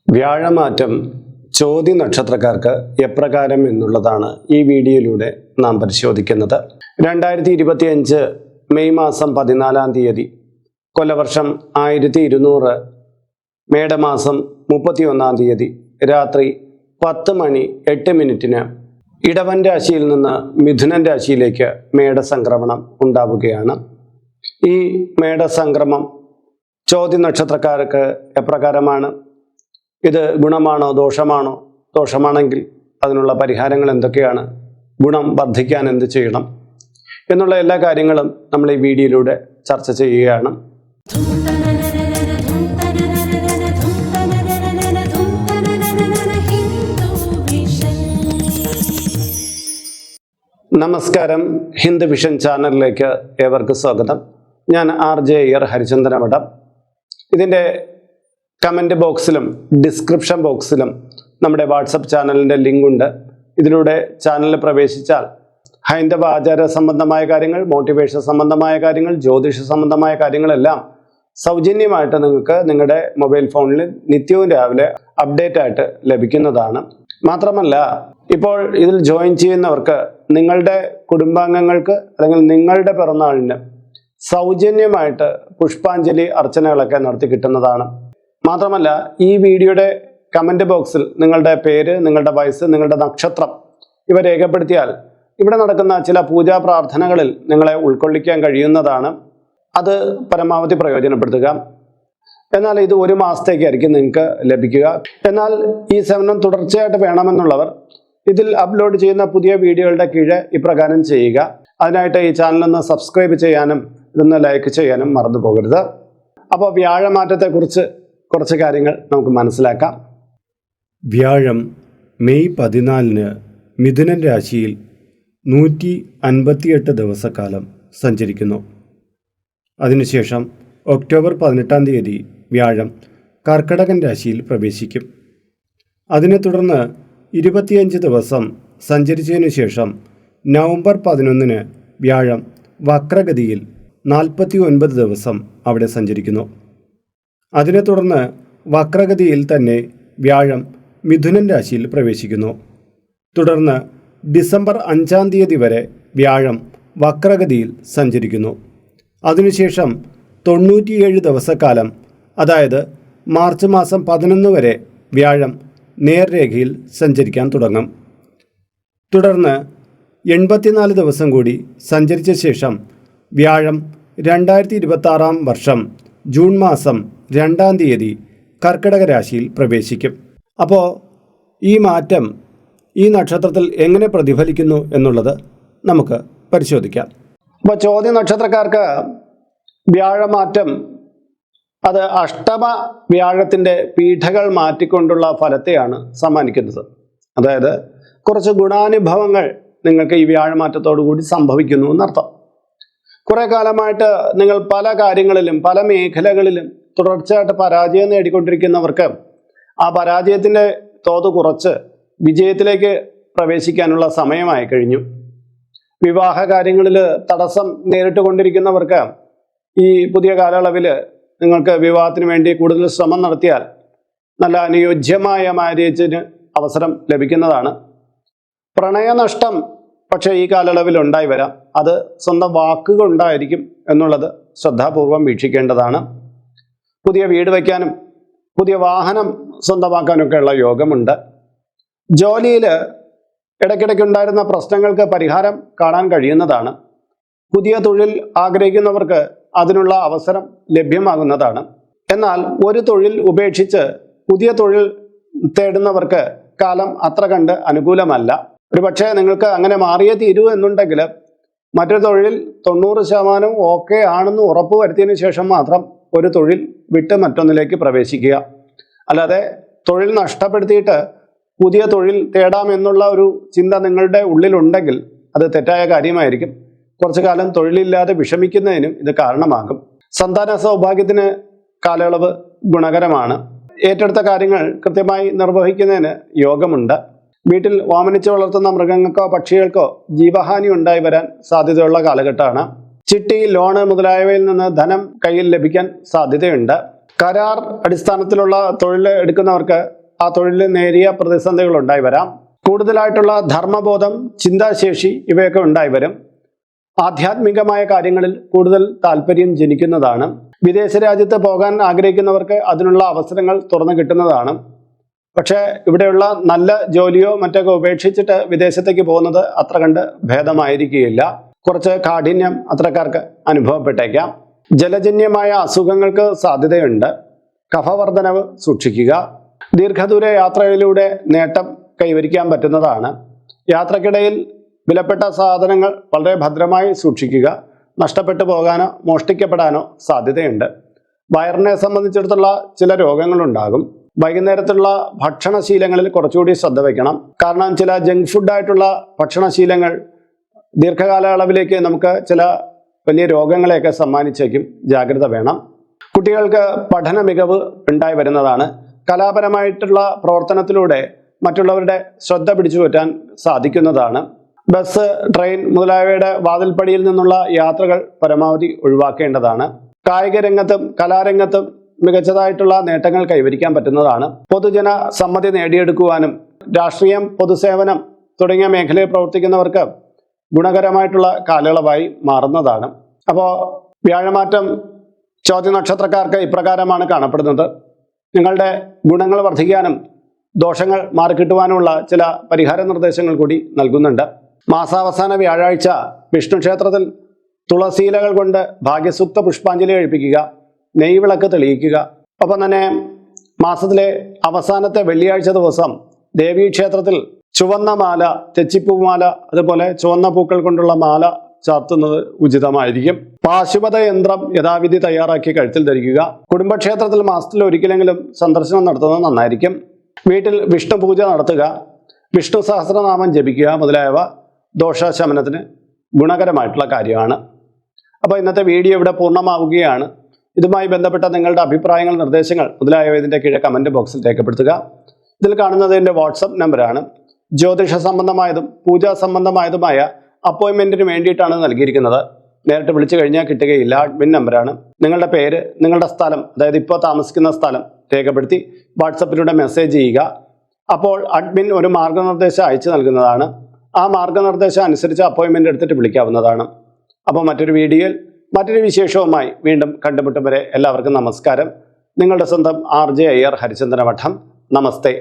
വ്യാഴമാറ്റം ചോതി നക്ഷത്രക്കാർക്ക് എപ്രകാരം എന്നുള്ളതാണ് ഈ വീഡിയോയിലൂടെ നാം പരിശോധിക്കുന്നത്. 2025 മെയ് മാസം 14 തീയതി, കൊല്ലവർഷം 1200, മേടമാസം 31 തീയതി രാത്രി 10:08 ഇടവൻ രാശിയിൽ നിന്ന് മിഥുനൻ രാശിയിലേക്ക് മേടസംക്രമണം ഉണ്ടാവുകയാണ്. ഈ മേടസംക്രമം ചോതി നക്ഷത്രക്കാർക്ക് എപ്രകാരമാണ്? ഇത് ഗുണമാണോ ദോഷമാണോ? ദോഷമാണെങ്കിൽ അതിനുള്ള പരിഹാരങ്ങൾ എന്തൊക്കെയാണ്? ഗുണം വർദ്ധിക്കാൻ എന്ത് ചെയ്യണം എന്നുള്ള എല്ലാ കാര്യങ്ങളും നമ്മൾ ഈ വീഡിയോയിലൂടെ ചർച്ച ചെയ്യുകയാണ്. നമസ്കാരം, ഹിന്ദു വിഷൻ ചാനലിലേക്ക് ഏവർക്കും സ്വാഗതം. ഞാൻ RJ ഹരിചന്ദ്രൻ മഠം. ഇതിൻ്റെ കമൻറ്റ് ബോക്സിലും ഡിസ്ക്രിപ്ഷൻ ബോക്സിലും നമ്മുടെ വാട്സപ്പ് ചാനലിൻ്റെ ലിങ്ക് ഉണ്ട്. ഇതിലൂടെ ചാനലിൽ പ്രവേശിച്ചാൽ ഹൈന്ദവ ആചാര സംബന്ധമായ കാര്യങ്ങൾ, മോട്ടിവേഷൻ സംബന്ധമായ കാര്യങ്ങൾ, ജ്യോതിഷ സംബന്ധമായ കാര്യങ്ങളെല്ലാം സൗജന്യമായിട്ട് നിങ്ങൾക്ക് നിങ്ങളുടെ മൊബൈൽ ഫോണിൽ നിത്യവും രാവിലെ അപ്ഡേറ്റ് ആയിട്ട് ലഭിക്കുന്നതാണ്. മാത്രമല്ല, ഇപ്പോൾ ഇതിൽ ജോയിൻ ചെയ്യുന്നവർക്ക് നിങ്ങളുടെ കുടുംബാംഗങ്ങൾക്ക് അല്ലെങ്കിൽ നിങ്ങളുടെ പിറന്നാളിന് സൗജന്യമായിട്ട് പുഷ്പാഞ്ജലി അർച്ചനകളൊക്കെ നടത്തി കിട്ടുന്നതാണ്. മാത്രമല്ല, ഈ വീഡിയോയുടെ കമൻറ്റ് ബോക്സിൽ നിങ്ങളുടെ പേര്, നിങ്ങളുടെ വയസ്സ്, നിങ്ങളുടെ നക്ഷത്രം ഇവ രേഖപ്പെടുത്തിയാൽ ഇവിടെ നടക്കുന്ന ചില പൂജാ പ്രാർത്ഥനകളിൽ നിങ്ങളെ ഉൾക്കൊള്ളിക്കാൻ കഴിയുന്നതാണ്. അത് പരമാവധി പ്രയോജനപ്പെടുത്തുക. എന്നാൽ ഇത് 1 മാസത്തേക്കായിരിക്കും നിങ്ങൾക്ക് ലഭിക്കുക. എന്നാൽ ഈ സേവനം തുടർച്ചയായിട്ട് വേണമെന്നുള്ളവർ ഇതിൽ അപ്ലോഡ് ചെയ്യുന്ന പുതിയ വീഡിയോകളുടെ കീഴെ ഇപ്രകാരം ചെയ്യുക. അതിനായിട്ട് ഈ ചാനലൊന്ന് സബ്സ്ക്രൈബ് ചെയ്യാനും ഇതൊന്ന് ലൈക്ക് ചെയ്യാനും മറന്നു പോകരുത്. അപ്പോൾ വ്യാഴമാറ്റത്തെക്കുറിച്ച് കുറച്ച് കാര്യങ്ങൾ നമുക്ക് മനസ്സിലാക്കാം. വ്യാഴം മെയ് 14 മിഥുനൻ രാശിയിൽ 158 ദിവസക്കാലം സഞ്ചരിക്കുന്നു. അതിനുശേഷം ഒക്ടോബർ 18 തീയതി വ്യാഴം കർക്കടകൻ രാശിയിൽ പ്രവേശിക്കും. അതിനെ തുടർന്ന് 25 ദിവസം സഞ്ചരിച്ചതിനു ശേഷം നവംബർ 11 വ്യാഴം വക്രഗതിയിൽ 49 ദിവസം അവിടെ സഞ്ചരിക്കുന്നു. അതിനെ തുടർന്ന് വക്രഗതിയിൽ തന്നെ വ്യാഴം മിഥുനൻ രാശിയിൽ പ്രവേശിക്കുന്നു. തുടർന്ന് ഡിസംബർ 5 തീയതി വരെ വ്യാഴം വക്രഗതിയിൽ സഞ്ചരിക്കുന്നു. അതിനുശേഷം 97 ദിവസക്കാലം, അതായത് മാർച്ച് മാസം 11 വരെ വ്യാഴം നേർരേഖയിൽ സഞ്ചരിക്കാൻ തുടങ്ങും. തുടർന്ന് 84 ദിവസം കൂടി സഞ്ചരിച്ച ശേഷം വ്യാഴം 2026 വർഷം ജൂൺ മാസം 2 തീയതി കർക്കിടക രാശിയിൽ പ്രവേശിക്കും. അപ്പോൾ ഈ മാറ്റം ഈ നക്ഷത്രത്തിൽ എങ്ങനെ പ്രതിഫലിക്കുന്നു എന്നുള്ളത് നമുക്ക് പരിശോധിക്കാം. അപ്പോൾ ചോതി നക്ഷത്രക്കാർക്ക് വ്യാഴമാറ്റം അത് അഷ്ടമ വ്യാഴത്തിൻ്റെ പീഠകൾ മാറ്റിക്കൊണ്ടുള്ള ഫലത്തെയാണ് സമ്മാനിക്കുന്നത്. അതായത് കുറച്ച് ഗുണാനുഭവങ്ങൾ നിങ്ങൾക്ക് ഈ വ്യാഴമാറ്റത്തോടു കൂടി സംഭവിക്കുന്നു എന്നർത്ഥം. കുറേ കാലമായിട്ട് നിങ്ങൾ പല കാര്യങ്ങളിലും പല മേഖലകളിലും തുടർച്ചയായിട്ട് പരാജയം നേടിക്കൊണ്ടിരിക്കുന്നവർക്ക് ആ പരാജയത്തിൻ്റെ തോത് കുറച്ച് വിജയത്തിലേക്ക് പ്രവേശിക്കാനുള്ള സമയമായി കഴിഞ്ഞു. വിവാഹ കാര്യങ്ങളിൽ തടസ്സം നേരിട്ട് കൊണ്ടിരിക്കുന്നവർക്ക് ഈ പുതിയ കാലയളവിൽ നിങ്ങൾക്ക് വിവാഹത്തിന് വേണ്ടി കൂടുതൽ ശ്രമം നടത്തിയാൽ നല്ല അനുയോജ്യമായ മാരേജിന് അവസരം ലഭിക്കുന്നതാണ്. പ്രണയനഷ്ടം പക്ഷേ ഈ കാലയളവിൽ ഉണ്ടായി വരാം. അത് സ്വന്തം വാക്കുകൊണ്ടായിരിക്കും എന്നുള്ളത് ശ്രദ്ധാപൂർവം വീക്ഷിക്കേണ്ടതാണ്. പുതിയ വീട് വയ്ക്കാനും പുതിയ വാഹനം സ്വന്തമാക്കാനൊക്കെയുള്ള യോഗമുണ്ട്. ജോലിയിൽ ഇടയ്ക്കിടയ്ക്കുണ്ടായിരുന്ന പ്രശ്നങ്ങൾക്ക് പരിഹാരം കാണാൻ കഴിയുന്നതാണ്. പുതിയ തൊഴിൽ ആഗ്രഹിക്കുന്നവർക്ക് അതിനുള്ള അവസരം ലഭ്യമാകുന്നതാണ്. എന്നാൽ ഒരു തൊഴിൽ ഉപേക്ഷിച്ച് പുതിയ തൊഴിൽ തേടുന്നവർക്ക് കാലം അത്ര കണ്ട് അനുകൂലമല്ല. ഒരുപക്ഷെ നിങ്ങൾക്ക് അങ്ങനെ മാറിയേ തീരൂ എന്നുണ്ടെങ്കിൽ മറ്റൊരു തൊഴിൽ 90% ഓക്കെ ആണെന്ന് ഉറപ്പ് വരുത്തിയതിന് ശേഷം മാത്രം ഒരു തൊഴിൽ വിട്ട് മറ്റൊന്നിലേക്ക് പ്രവേശിക്കുക. അല്ലാതെ തൊഴിൽ നഷ്ടപ്പെടുത്തിയിട്ട് പുതിയ തൊഴിൽ തേടാമെന്നുള്ള ഒരു ചിന്ത നിങ്ങളുടെ ഉള്ളിലുണ്ടെങ്കിൽ അത് തെറ്റായ കാര്യമായിരിക്കും. കുറച്ചു കാലം തൊഴിലില്ലാതെ വിഷമിക്കുന്നതിനും ഇത് കാരണമാകും. സന്താന സൗഭാഗ്യത്തിന് കാലയളവ് ഗുണകരമാണ്. ഏറ്റെടുത്ത കാര്യങ്ങൾ കൃത്യമായി നിർവഹിക്കുന്നതിന് യോഗമുണ്ട്. വീട്ടിൽ ഓമനിച്ച് വളർത്തുന്ന മൃഗങ്ങൾക്കോ പക്ഷികൾക്കോ ജീവഹാനി ഉണ്ടായി വരാൻ സാധ്യതയുള്ള കാലഘട്ടമാണ്. ചിട്ടി, ലോണ് മുതലായവയിൽ നിന്ന് ധനം കയ്യിൽ ലഭിക്കാൻ സാധ്യതയുണ്ട്. കരാർ അടിസ്ഥാനത്തിലുള്ള തൊഴിൽ എടുക്കുന്നവർക്ക് ആ തൊഴിലിൽ നേരിയ പ്രതിസന്ധികൾ ഉണ്ടായി വരാം. കൂടുതലായിട്ടുള്ള ധർമ്മബോധം, ചിന്താശേഷി ഇവയൊക്കെ ഉണ്ടായി വരും. ആധ്യാത്മികമായ കാര്യങ്ങളിൽ കൂടുതൽ താല്പര്യം ജനിക്കുന്നതാണ്. വിദേശ രാജ്യത്ത് പോകാൻ ആഗ്രഹിക്കുന്നവർക്ക് അതിനുള്ള അവസരങ്ങൾ തുറന്നു കിട്ടുന്നതാണ്. പക്ഷേ ഇവിടെയുള്ള നല്ല ജോലിയോ മറ്റൊക്കെ ഉപേക്ഷിച്ചിട്ട് വിദേശത്തേക്ക് പോകുന്നത് അത്ര കണ്ട് ഭേദമായിരിക്കുകയില്ല. കുറച്ച് കാഠിന്യം അത്രക്കാർക്ക് അനുഭവപ്പെട്ടേക്കാം. ജലജന്യമായ അസുഖങ്ങൾക്ക് സാധ്യതയുണ്ട്. കഫവർദ്ധനവ് സൂക്ഷിക്കുക. ദീർഘദൂര യാത്രയിലൂടെ നേട്ടം കൈവരിക്കാൻ പറ്റുന്നതാണ്. യാത്രക്കിടയിൽ വിലപ്പെട്ട സാധനങ്ങൾ വളരെ ഭദ്രമായി സൂക്ഷിക്കുക. നഷ്ടപ്പെട്ടു പോകാനോ മോഷ്ടിക്കപ്പെടാനോ സാധ്യതയുണ്ട്. വയറിനെ സംബന്ധിച്ചിടത്തുള്ള ചില രോഗങ്ങളുണ്ടാകും. വൈകുന്നേരത്തുള്ള ഭക്ഷണശീലങ്ങളിൽ കുറച്ചുകൂടി ശ്രദ്ധ വയ്ക്കണം. കാരണം ചില ജങ്ക് ഫുഡായിട്ടുള്ള ഭക്ഷണശീലങ്ങൾ ദീർഘകാലയളവിലേക്ക് നമുക്ക് ചില വലിയ രോഗങ്ങളെയൊക്കെ സമ്മാനിച്ചേക്കും. ജാഗ്രത വേണം. കുട്ടികൾക്ക് പഠന മികവ് ഉണ്ടായി വരുന്നതാണ്. കലാപരമായിട്ടുള്ള പ്രവർത്തനത്തിലൂടെ മറ്റുള്ളവരുടെ ശ്രദ്ധ പിടിച്ചു പറ്റാൻ സാധിക്കുന്നതാണ്. ബസ്, ട്രെയിൻ മുതലായവയുടെ വാതിൽപ്പടിയിൽ നിന്നുള്ള യാത്രകൾ പരമാവധി ഒഴിവാക്കേണ്ടതാണ്. കായിക രംഗത്തും കലാരംഗത്തും മികച്ചതായിട്ടുള്ള നേട്ടങ്ങൾ കൈവരിക്കാൻ പറ്റുന്നതാണ്. പൊതുജന സമ്മതി നേടിയെടുക്കുവാനും രാഷ്ട്രീയം, പൊതുസേവനം തുടങ്ങിയ മേഖലയിൽ പ്രവർത്തിക്കുന്നവർക്ക് ഗുണകരമായിട്ടുള്ള കാലയളവായി മാറുന്നതാണ്. അപ്പോൾ വ്യാഴമാറ്റം ചോദ്യ നക്ഷത്രക്കാർക്ക് ഇപ്രകാരമാണ് കാണപ്പെടുന്നത്. നിങ്ങളുടെ ഗുണങ്ങൾ വർദ്ധിക്കാനും ദോഷങ്ങൾ മാറിക്കിട്ടുവാനുമുള്ള ചില പരിഹാര നിർദ്ദേശങ്ങൾ കൂടി നൽകുന്നുണ്ട്. മാസാവസാന വ്യാഴാഴ്ച വിഷ്ണു ക്ഷേത്രത്തിൽ തുളസീലകൾ കൊണ്ട് ഭാഗ്യസൂക്ത പുഷ്പാഞ്ജലി കഴിപ്പിക്കുക. നെയ്വിളക്ക് തെളിയിക്കുക. ഒപ്പം തന്നെ മാസത്തിലെ അവസാനത്തെ വെള്ളിയാഴ്ച ദിവസം ദേവീക്ഷേത്രത്തിൽ ചുവന്ന മാല, തെച്ചിപ്പൂമാല, അതുപോലെ ചുവന്ന പൂക്കൾ കൊണ്ടുള്ള മാല ചാർത്തുന്നത് ഉചിതമായിരിക്കും. പാശുപത യന്ത്രം യഥാവിധി തയ്യാറാക്കി കഴുത്തിൽ ധരിക്കുക. കുടുംബക്ഷേത്രത്തിൽ മാസത്തിൽ ഒരിക്കലെങ്കിലും സന്ദർശനം നടത്തുന്നത് നന്നായിരിക്കും. വീട്ടിൽ വിഷ്ണു പൂജ നടത്തുക. വിഷ്ണു സഹസ്രനാമം ജപിക്കുക മുതലായവ ദോഷശമനത്തിന് ഗുണകരമായിട്ടുള്ള കാര്യമാണ്. അപ്പോൾ ഇന്നത്തെ വീഡിയോ ഇവിടെ പൂർണ്ണമാവുകയാണ്. ഇതുമായി ബന്ധപ്പെട്ട നിങ്ങളുടെ അഭിപ്രായങ്ങൾ, നിർദ്ദേശങ്ങൾ മുതലായവ ഇതിൻ്റെ കീഴെ കമൻറ്റ് ബോക്സിൽ രേഖപ്പെടുത്തുക. ഇതിൽ കാണുന്നത് എൻ്റെ വാട്സപ്പ് നമ്പറാണ്. ജ്യോതിഷ സംബന്ധമായതും പൂജാ സംബന്ധമായതുമായ അപ്പോയിൻമെൻറ്റിന് വേണ്ടിയിട്ടാണ് നൽകിയിരിക്കുന്നത്. നേരിട്ട് വിളിച്ചു കഴിഞ്ഞാൽ കിട്ടുകയില്ല. അഡ്മിൻ നമ്പറാണ്. നിങ്ങളുടെ പേര്, നിങ്ങളുടെ സ്ഥലം, അതായത് ഇപ്പോൾ താമസിക്കുന്ന സ്ഥലം രേഖപ്പെടുത്തി വാട്സപ്പിലൂടെ മെസ്സേജ് ചെയ്യുക. അപ്പോൾ അഡ്മിൻ ഒരു മാർഗ്ഗനിർദ്ദേശം അയച്ചു നൽകുന്നതാണ്. ആ മാർഗ്ഗനിർദ്ദേശം അനുസരിച്ച് അപ്പോയിൻമെൻ്റ് എടുത്തിട്ട് വിളിക്കാവുന്നതാണ്. അപ്പോൾ മറ്റൊരു വീഡിയോയിൽ മറ്റൊരു വിശേഷവുമായി വീണ്ടും കണ്ടുമുട്ടും വരെ എല്ലാവർക്കും നമസ്കാരം. നിങ്ങളുടെ സ്വന്തം RJ അയ്യർ ഹരിചന്ദ്രമഠം. നമസ്തേ.